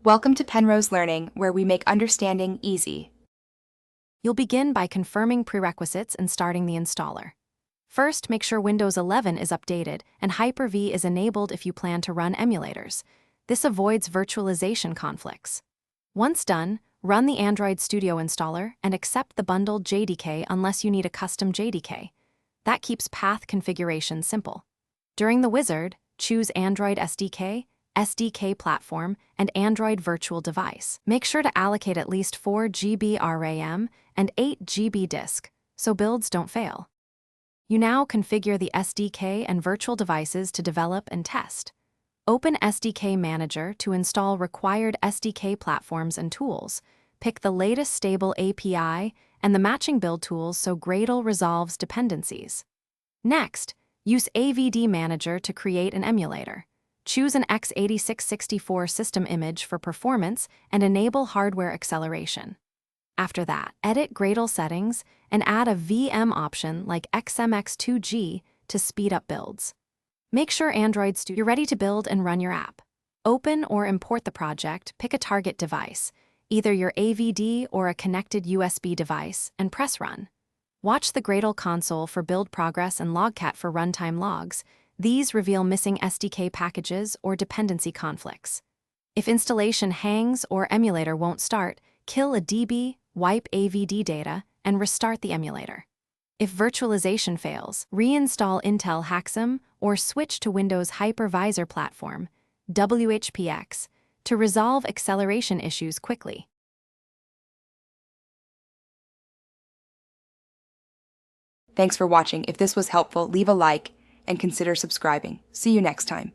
Welcome to Penrose Learning, where we make understanding easy. You'll begin by confirming prerequisites and starting the installer. First, make sure Windows 11 is updated and Hyper-V is enabled if you plan to run emulators. This avoids virtualization conflicts. Once done, run the Android Studio installer and accept the bundled JDK unless you need a custom JDK. That keeps path configuration simple. During the wizard, choose Android SDK, SDK platform, and Android virtual device. Make sure to allocate at least 4 GB RAM and 8 GB disk, so builds don't fail. You now configure the SDK and virtual devices to develop and test. Open SDK Manager to install required SDK platforms and tools. Pick the latest stable API and the matching build tools so Gradle resolves dependencies. Next, use AVD Manager to create an emulator. Choose an x86-64 system image for performance and enable hardware acceleration. After that, edit Gradle settings and add a VM option like XMX2G to speed up builds. Make sure Android Studio you're ready to build and run your app. Open or import the project, pick a target device, either your AVD or a connected USB device, and press Run. Watch the Gradle console for build progress and Logcat for runtime logs. These reveal missing SDK packages or dependency conflicts. If installation hangs or emulator won't start, kill a DB, wipe AVD data, and restart the emulator. If virtualization fails, reinstall Intel Haxum or switch to Windows Hypervisor Platform, WHPX, to resolve acceleration issues quickly. Thanks for watching. If this was helpful, leave a like and consider subscribing. See you next time.